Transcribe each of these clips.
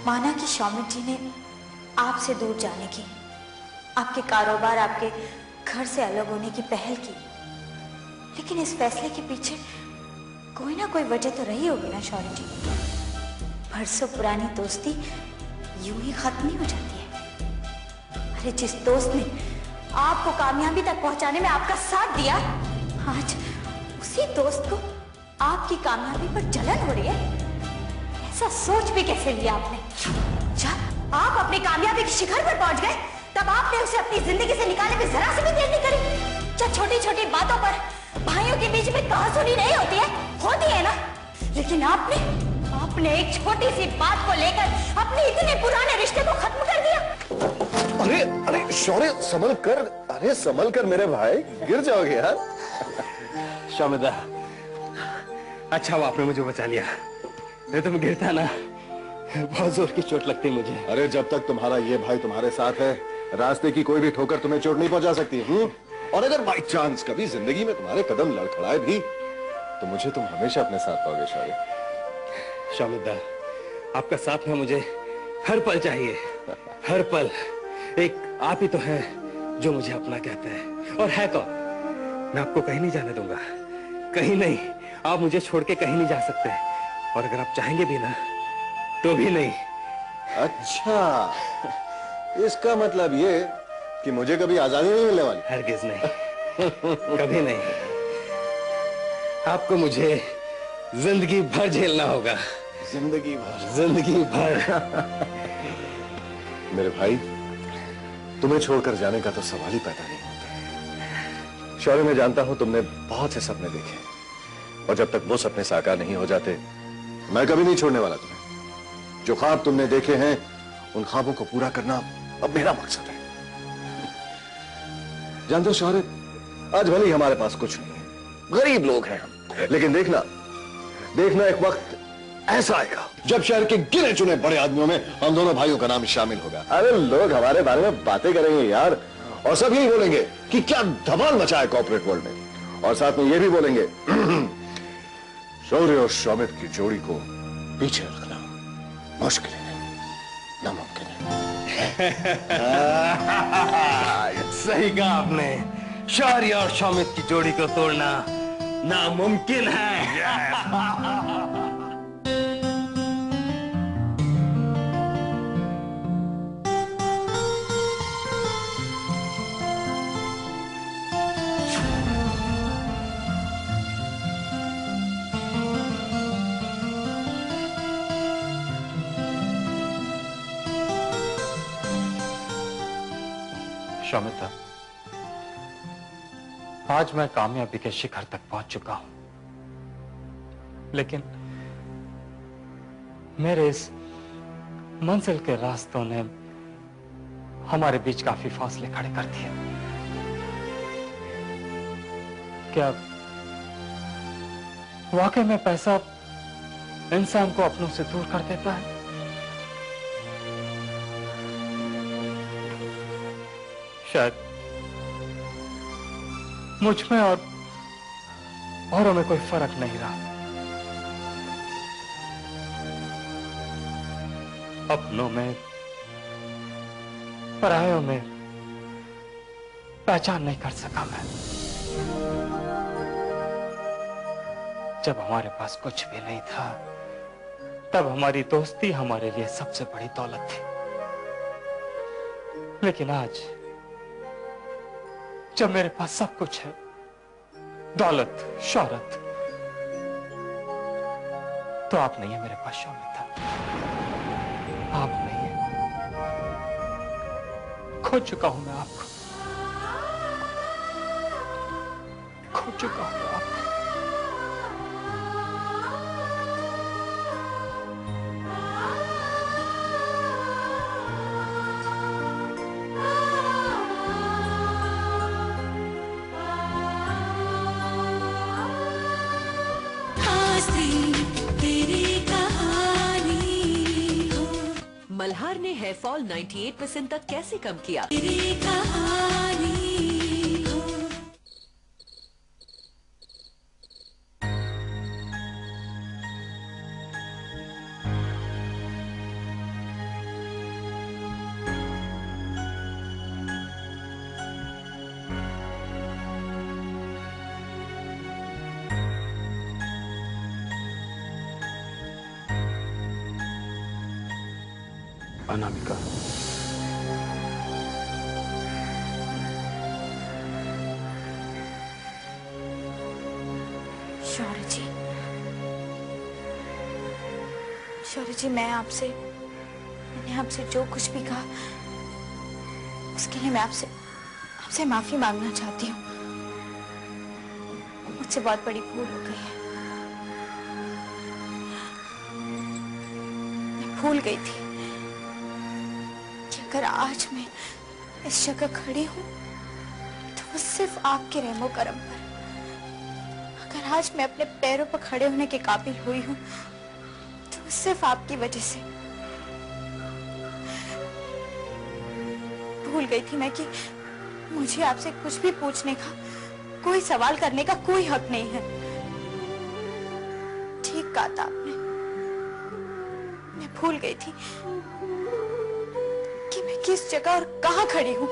माना कि शौमित जी ने आपसे दूर जाने की, आपके कारोबार, आपके घर से अलग होने की पहल की, लेकिन इस फैसले के पीछे कोई ना कोई वजह तो रही होगी ना शौर्य जी। बरसों पुरानी दोस्ती यूं ही खत्म नहीं हो जाती है। अरे जिस दोस्त ने आपको कामयाबी तक पहुंचाने में आपका साथ दिया, आज उसी दोस्त को आपकी कामयाबी पर जलन हो रही है। ऐसा सोच भी कैसे लिया आपने? जब आप अपनी कामयाबी के शिखर पर पहुंच गए, तब आपने उसे अपनी जिंदगी से निकालने में जरा सी भी देर नहीं करी। जब छोटी छोटी बातों पर भाइयों के बीच में कहासुनी नहीं होती है ना, लेकिन आपने एक छोटी सी बात को लेकर अपने इतने पुराने रिश्ते को खत्म कर दिया। अरे अरे शौर्य, संभल कर, अरे संभल कर मेरे भाई, गिर जाओगे यार। शौमिदा, अच्छा वो आपने मुझे बचा लिया, नहीं तो मैं गिरता ना, बहुत जोर की चोट लगती मुझे। अरे जब तक तुम्हारा ये भाई तुम्हारे साथ है, रास्ते की कोई भी ठोकर तुम्हें चोट नहीं पहुंचा सकती। और अगर बाई चांस कभी जिंदगी में तुम्हारे कदम लड़खड़ाए भी, तो मुझे तुम हमेशा अपने साथ पाओगे शौर्य। शौमिदा, आपका साथ में मुझे हर पल चाहिए, हर पल। एक आप ही तो है जो मुझे अपना कहते हैं, और है कौन? मैं आपको कहीं नहीं जाने दूंगा, कहीं नहीं। आप मुझे छोड़ के कहीं नहीं जा सकते, और अगर आप चाहेंगे भी ना तो भी नहीं। अच्छा, इसका मतलब ये कि मुझे कभी आजादी नहीं मिलने वाली? हरगिज नहीं, कभी नहीं। आपको मुझे जिंदगी भर झेलना होगा। जिंदगी भर? जिंदगी भर। मेरे भाई, तुम्हें छोड़कर जाने का तो सवाल ही पैदा नहीं होता। शौर्य, मैं जानता हूं तुमने बहुत से सपने देखे, और जब तक वो सपने साकार नहीं हो जाते, मैं कभी नहीं छोड़ने वाला तुम्हें। जो ख्वाब तुमने देखे हैं, उन ख्वाबों को पूरा करना अब मेरा मकसद है। जानते हो शौर्य, आज भले ही हमारे पास कुछ नहीं है, गरीब लोग हैं हम, लेकिन देखना एक वक्त ऐसा आएगा जब शहर के गिने चुने बड़े आदमियों में हम दोनों भाइयों का नाम शामिल होगा। अरे लोग हमारे बारे में बातें करेंगे यार, और सब यही बोलेंगे कि क्या धमाल मचा है कॉर्पोरेट वर्ल्ड में, और साथ में ये भी बोलेंगे शौर्य और शौमित की जोड़ी को पीछे रखना मुश्किल है, नामुमकिन है। सही कहा आपने, शौर्य और शौमित की जोड़ी को तोड़ना नामुमकिन है। शौमिता, आज मैं कामयाबी के शिखर तक पहुंच चुका हूं, लेकिन मेरे इस मंजिल के रास्तों ने हमारे बीच काफी फासले खड़े कर दिए। क्या वाकई में पैसा इंसान को अपनों से दूर कर देता है? शायद मुझ में और औरों में कोई फर्क नहीं रहा। अपनों में, परायों में पहचान नहीं कर सका मैं। जब हमारे पास कुछ भी नहीं था, तब हमारी दोस्ती हमारे लिए सबसे बड़ी दौलत थी। लेकिन आज जब मेरे पास सब कुछ है, दौलत, शोहरत, तो आप नहीं है मेरे पास शौमिता, आप नहीं है। खो चुका हूं मैं आपको, खो चुका हूं मैं आपको। मल्हार ने हेयर फॉल 98% तक कैसे कम किया? अनामिका, शौर्य जी, मैंने आपसे जो कुछ भी कहा उसके लिए मैं आपसे माफी मांगना चाहती हूँ। मुझसे बहुत बड़ी भूल हो गई है। मैं भूल गई थी कि अगर आज मैं इस जगह खड़ी हूँ तो वो सिर्फ आपके रहमो करम पर। अगर आज मैं अपने पैरों पर खड़े होने के काबिल हुई हूँ तो सिर्फ आपकी वजह से। भूल गई थी मैं कि मुझे आपसे कुछ भी पूछने का, कोई सवाल करने का कोई हक नहीं है। ठीक कहा था आपने। मैं भूल गई थी कि मैं किस जगह और कहां खड़ी हूं।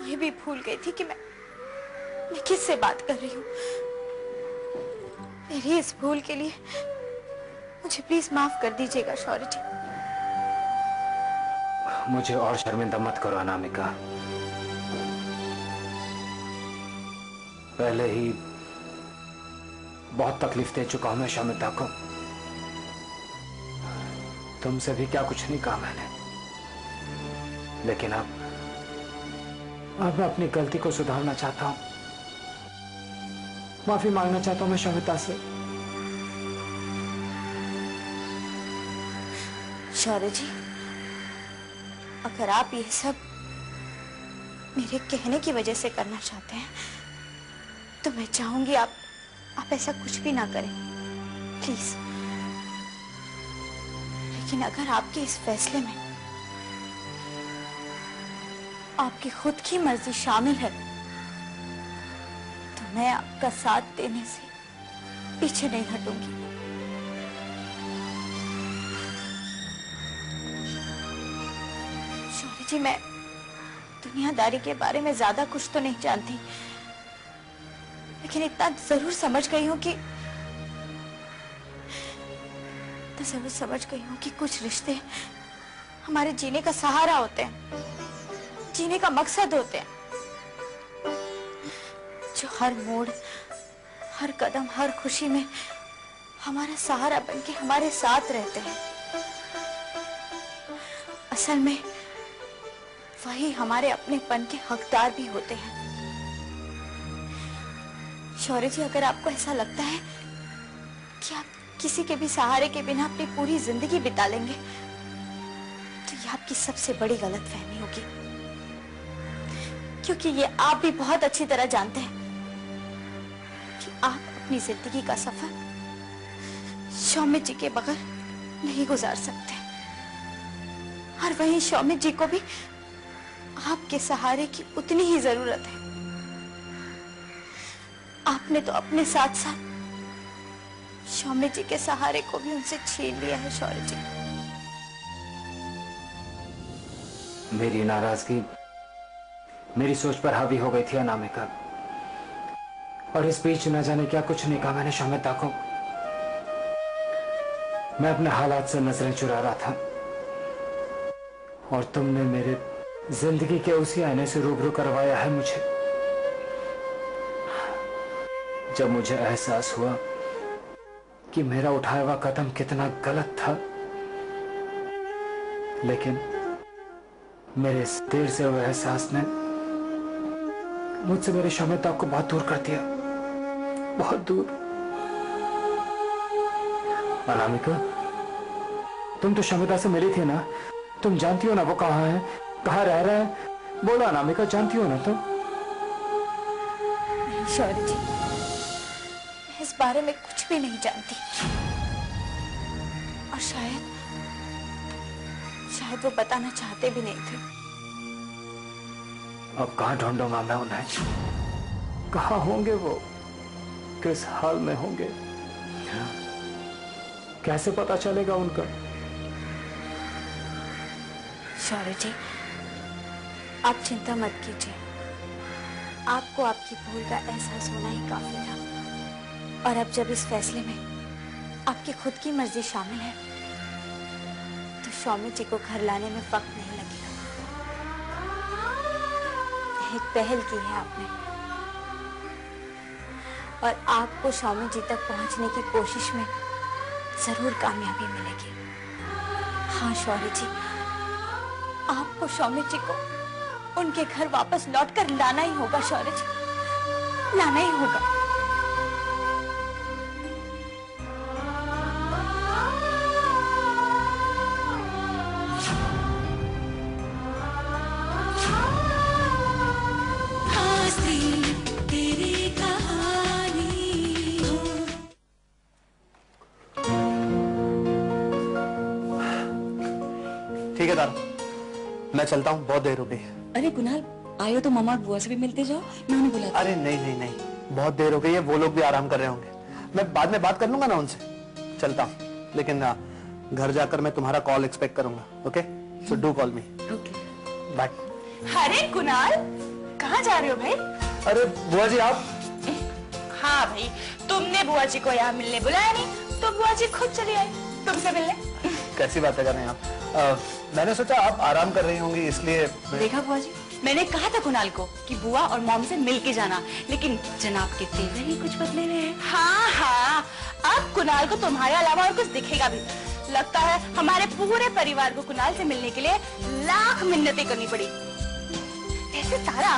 ये भी भूल गई थी कि मैं किससे बात कर रही हूं। मेरी इस भूल के लिए मुझे प्लीज माफ कर दीजिएगा शौर्य जी। मुझे और शर्मिंदा मत करो अनामिका। पहले ही बहुत तकलीफ दे चुका हूं मैं शमिता को। तुमसे भी क्या कुछ नहीं कहा मैंने, लेकिन अब मैं अपनी गलती को सुधारना चाहता हूं। माफी मांगना चाहता हूं मैं शमिता से। शौर्य जी, अगर आप ये सब मेरे कहने की वजह से करना चाहते हैं तो मैं चाहूंगी आप ऐसा कुछ भी ना करें, प्लीज। लेकिन अगर आपके इस फैसले में आपकी खुद की मर्जी शामिल है तो मैं आपका साथ देने से पीछे नहीं हटूंगी। शौर्य जी, मैं दुनियादारी के बारे में ज्यादा कुछ तो नहीं जानती, लेकिन इतना जरूर समझ गई हूं कि कुछ रिश्ते हमारे जीने का सहारा होते हैं, जीने का मकसद होते हैं, जो हर मोड़, हर कदम, हर खुशी में हमारा सहारा बनके हमारे साथ रहते हैं। असल में वही हमारे अपनेपन के हकदार भी होते हैं। शौर्य जी, अगर आपको ऐसा लगता है कि आप किसी के भी सहारे के बिना अपनी पूरी जिंदगी बिता लेंगे तो ये आपकी सबसे बड़ी गलतफहमी होगी, क्योंकि ये आप भी बहुत अच्छी तरह जानते हैं कि आप अपनी जिंदगी का सफर शौमित जी के बगैर नहीं गुजार सकते। और वहीं शौमित जी को भी आपके सहारे की उतनी ही जरूरत है। आपने तो अपने साथ साथ शौमित जी के सहारे को भी उनसे छीन लिया है शौर्य जी। मेरी नाराजगी मेरी सोच पर हावी हो गई थी अनामिका, और इस बीच न जाने क्या कुछ नहीं कहा मैंने शमिता को। मैं अपने हालात से नजरें चुरा रहा था और तुमने मेरे जिंदगी के उसी आईने से रूबरू करवाया है मुझे। जब मुझे एहसास हुआ कि मेरा उठाया हुआ कदम कितना गलत था, लेकिन मेरे इस देर से हुए एहसास ने मुझसे मेरी शमिता को बहुत दूर कर दिया, बहुत दूर। अनामिका, तुम तो शमिता से मिली थी ना, तुम जानती हो ना वो कहाँ है, कहाँ रह रहा है? बोलो अनामिका, जानती हो ना तुम? नहीं शौर्य जी, मैं इस बारे में कुछ भी नहीं जानती, और शायद वो बताना चाहते भी नहीं थे। अब कहाँ ढूंढूंगा मैं उन्हें? कहाँ होंगे वो? किस हाल में होंगे? कैसे पता चलेगा उनका? शौर्य जी, आप चिंता मत कीजिए। आपको आपकी भूल का एहसास होना ही काफी था, और अब जब इस फैसले में आपकी खुद की मर्जी शामिल है तो स्वामी जी को घर लाने में वक्त नहीं लगेगा। एक पहल की है आपने, और आपको स्वामी जी तक पहुंचने की कोशिश में जरूर कामयाबी मिलेगी। हाँ शौर्य जी, आपको स्वामी जी को उनके घर वापस लौटकर लाना ही होगा। शौर्य जी, लाना ही होगा। ठीक है तारा, मैं चलता हूँ, बहुत देर हो गई है। अरे कुणाल, आयो तो मामा और बुआ से भी मिलते जाओ, मैं उन्हें बुलाती हूँ। अरे नहीं नहीं नहीं, बहुत देर हो गई है, वो लोग भी आराम कर रहे होंगे। मैं बाद में बात कर लूंगा ना उनसे। चलता हूँ, लेकिन घर जाकर मैं तुम्हारा कॉल एक्सपेक्ट करूंगा। Okay, so do call me. Okay, bye. अरे कुणाल, कहाँ जा रहे हो भाई? अरे बुआ जी आप? हाँ भाई, तुमने बुआ जी को यहाँ मिलने बुलाया नहीं, तो बुआ जी खुद चली आई तुमसे मिलने। कैसी बातें कर रहे हैं आप? मैंने सोचा आप आराम कर रही होंगी, इसलिए देखा बुआ जी, मैंने कहा था कुणाल को कि बुआ और मॉम से मिल के जाना, लेकिन जनाब के तेवर ही कुछ बदले हुए हैं। हाँ हाँ, अब कुणाल को तुम्हारे अलावा और कुछ दिखेगा भी। लगता है हमारे पूरे परिवार को कुणाल से मिलने के लिए लाख मिन्नतें करनी पड़ी। ऐसे तारा,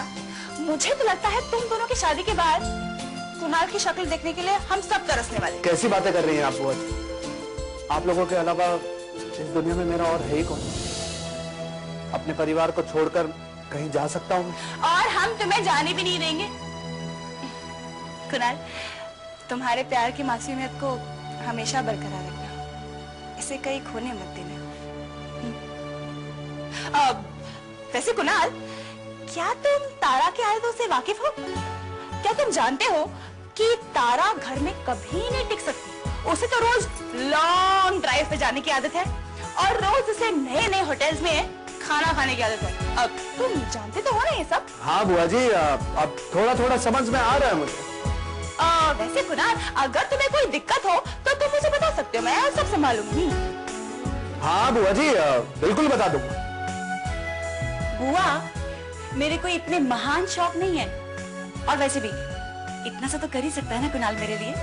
मुझे तो लगता है तुम दोनों की शादी के बाद कुणाल की शक्ल देखने के लिए हम सब तरसने वाले। कैसी बातें कर रही हैं आप बुआ जी? आप लोगों के अलावा इस दुनिया में मेरा और है ही कौन? अपने परिवार को छोड़कर कहीं जा सकता हूँ? और हम तुम्हें जाने भी नहीं देंगे। कुणाल, तुम्हारे प्यार की मासूमियत को हमेशा बरकरार रखना, इसे कहीं खोने मत देना। वैसे कुणाल, क्या तुम तारा की आदतों से वाकिफ हो? क्या तुम जानते हो कि तारा घर में कभी नहीं टिक सकती? उसे तो रोज लॉन्ग ड्राइव पे जाने की आदत है, और रोज उसे नए नए होटल्स में खाना खाने की आदत है। अब तुम जानते तो हो ना ये सब? हाँ बुआ जी, अब थोड़ा थोड़ा समझ में आ रहा है मुझे। वैसे कुणाल, अगर तुम्हें कोई दिक्कत हो तो तुम मुझे बता सकते हो, मैं सब संभालूंगी। हाँ बुआ जी, बिल्कुल बता दूंगा। बुआ, मेरे को इतने महान शौक नहीं है, और वैसे भी इतना सा तो कर ही सकता है ना कुणाल मेरे लिए।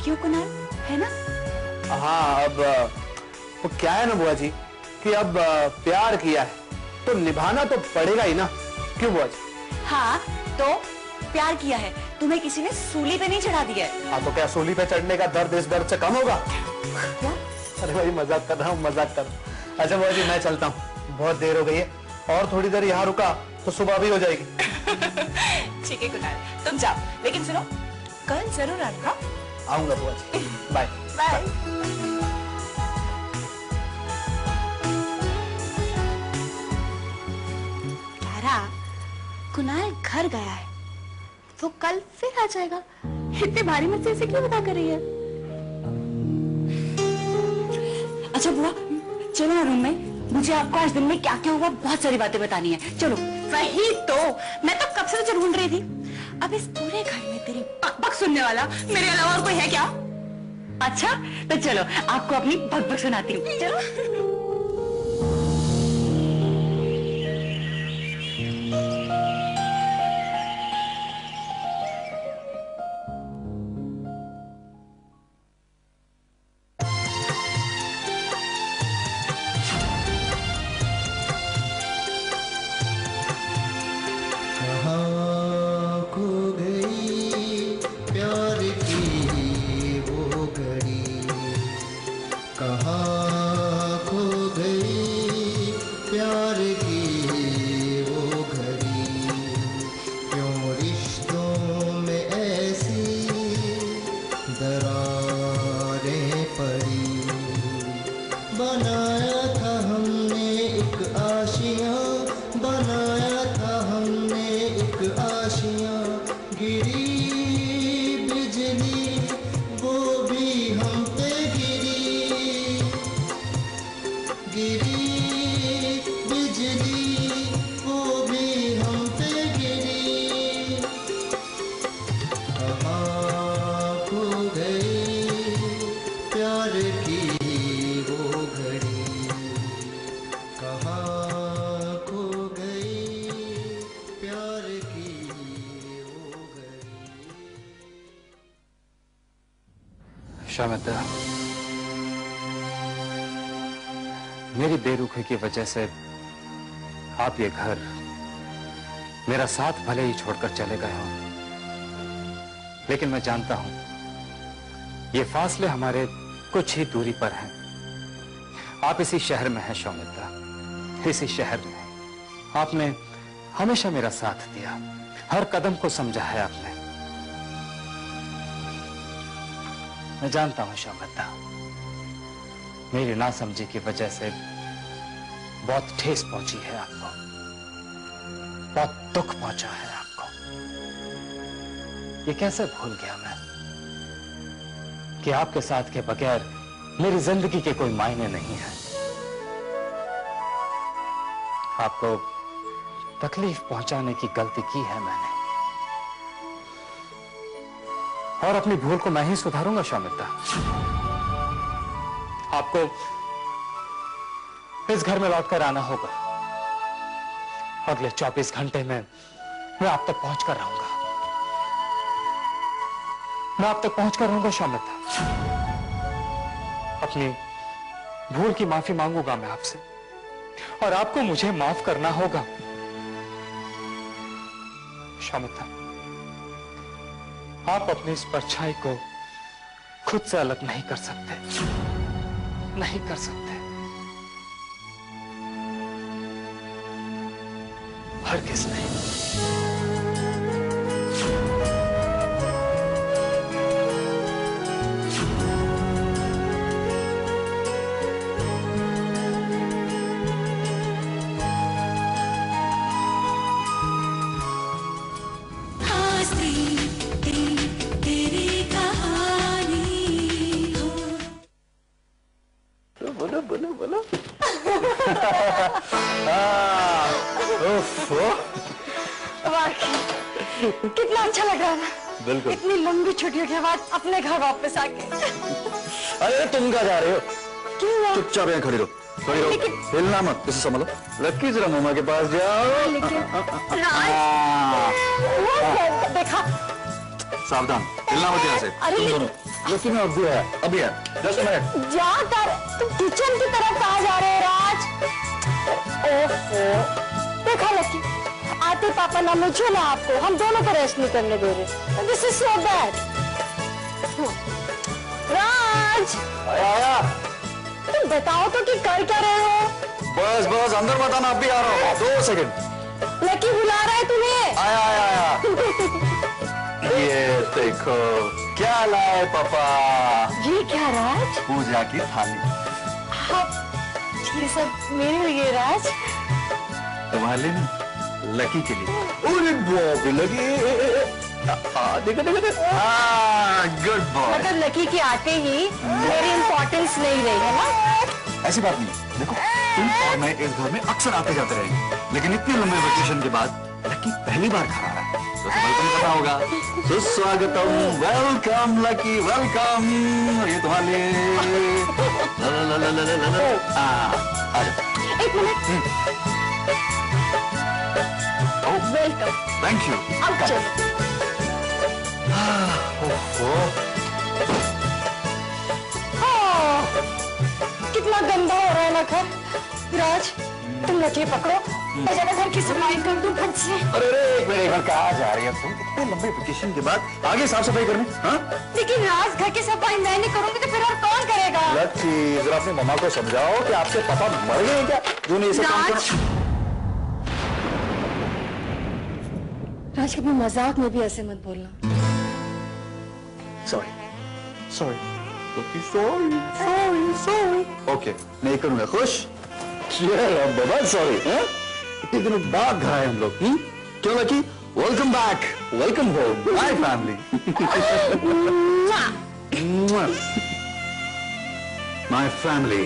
क्यों कुणाल, है ना? हाँ, अब वो क्या है ना बुआ जी कि अब प्यार किया है तो निभाना तो पड़ेगा ही ना। क्यों बुआ जी? हाँ, तो प्यार किया है, तुम्हें किसी ने सूली पे नहीं चढ़ा दिया है। हाँ, तो क्या सूली पे चढ़ने का दर्द इस दर्द से कम होगा? क्या? अरे भाई, मजाक कर रहा हूँ, मजाक कर रहा हूँ। अच्छा बुआ जी, मैं चलता हूँ, बहुत देर हो गई है, और थोड़ी देर यहाँ रुका तो सुबह भी हो जाएगी। ठीक है कुणाल, तुम जाओ, लेकिन सुनो, कल जरूर आना। आऊंगा बुआ जी, बाय बाय। तारा, कुणाल घर गया है, तो कल फिर आ जाएगा। इतने भारी मुझसे ऐसे क्यों बता कर रही है? अच्छा बुआ, चलो ना रूम में, मुझे आपको आज दिन में क्या क्या हुआ बहुत सारी बातें बतानी है। चलो। वही तो, मैं तो कब से तुझे ढूंढ रही थी। अब इस पूरे घर में तेरी बक बक सुनने वाला मेरे अलावा और कोई है क्या? अच्छा, तो चलो आपको अपनी भग भग सुनाती हूँ। चलो। शामिदा, मेरी बेरुखी की वजह से आप ये घर, मेरा साथ भले ही छोड़कर चले गए हो, लेकिन मैं जानता हूं ये फासले हमारे कुछ ही दूरी पर हैं। आप इसी शहर में हैं शौमित्रा, इसी शहर में। आपने हमेशा मेरा साथ दिया, हर कदम को समझा है आपने। मैं जानता हूं शौमित्रा, मेरी नासमझी की वजह से बहुत ठेस पहुंची है आपको, बहुत दुख पहुंचा है आपको। ये कैसे भूल गया मैं कि आपके साथ के बगैर मेरी जिंदगी के कोई मायने नहीं है। आपको तकलीफ पहुंचाने की गलती की है मैंने, और अपनी भूल को मैं ही सुधारूंगा शौमित्रा। आपको इस घर में लौटकर आना होगा। अगले 24 घंटे में मैं आप तक पहुंच कर रहूंगा। मैं आप तक पहुंच कर रहूंगा शौमित्रा। अपनी भूल की माफी मांगूंगा मैं आपसे, और आपको मुझे माफ करना होगा शौमित्रा। आप अपनी इस परछाई को खुद से अलग नहीं कर सकते, नहीं कर सकते, हरगिज़ नहीं। बोलो बोलो बोलो। कितना अच्छा लग रहा है ना। बिल्कुल। इतनी लंबी छुट्टियों के बाद अपने घर वापस आके। अरे तुम कहाँ जा रहे हो? क्यों हुआ? चुपचाप यहाँ खड़ी रहो, खड़ी रहो, हिलना मत, इसे संभालो। लक्की जरा मामा के पास जाओ। राज, देखा? सावधान, हिलना मत यहाँ से। अरे तुम दोनों। लक्की में अभी है, अभी है। Just minute. जाकर तुम किचन की तरफ कहाँ जा रहे हो राज? ओहो, देखा लक्की, आते पापा ना मुझे ना आपको, हम दोनों को रेस्ट नहीं करने दे रहे। This is so bad. Raj, आया। तुम बताओ तो कि कर क्या रहे हो? बस बस अंदर मत आना, अभी आ रहा हूँ, 2 सेकंड। लकी बुला रहा है तुम्हें। आया आया आया। ये देखो क्या लाए पापा। ये क्या राज? पूजा की थाली। ये सब मेरे लिए राज? तुम्हारे लिए नहीं, लकी के लिए। अरे बाप रे, लकी। देखो देखो देखो। Good boy. मतलब लकी के आते ही मेरी इम्पोर्टेंस नहीं रही है ना? ऐसी बात नहीं, देखो तुम और मैं इस घर में अक्सर आते जाते रहेंगे, लेकिन इतने लंबे वेकेशन के बाद लकी पहली बार घर आ रहा है, तो वेलकम करना होगा। सुस्वागतम, वेलकम लकी, वेलकम। ये तुम्हारे लिए। आ जाओ। एक मिनट। वेलकम। Thank you. अब चलो। कितना गंदा हो रहा है ना घर। राज, तुम लकी पकड़ो, मैं जरा घर की सफाई कर दूं फट से। अरे एक मिनट, कहाँ जा रही है तुम? इतने लंबे वेकेशन के बाद आगे साफ सफाई करने? हाँ? लेकिन राज, घर की सफाई मैं नहीं करूंगी तो फिर और कौन करेगा? लकी, जरा अपनी मम्मा को समझाओ कि आपके पापा मर गए क्या, जो नहीं ऐसे काम राज, राज कभी मजाक में भी ऐसे मत बोलना। Sorry sorry sorry sorry sorry. Okay, नहीं करूंगा। खुश? बाबा सॉरी। इतने दिनों बाद घर आए हम लोग। क्यों lucky? Welcome back, welcome home, my family, my family.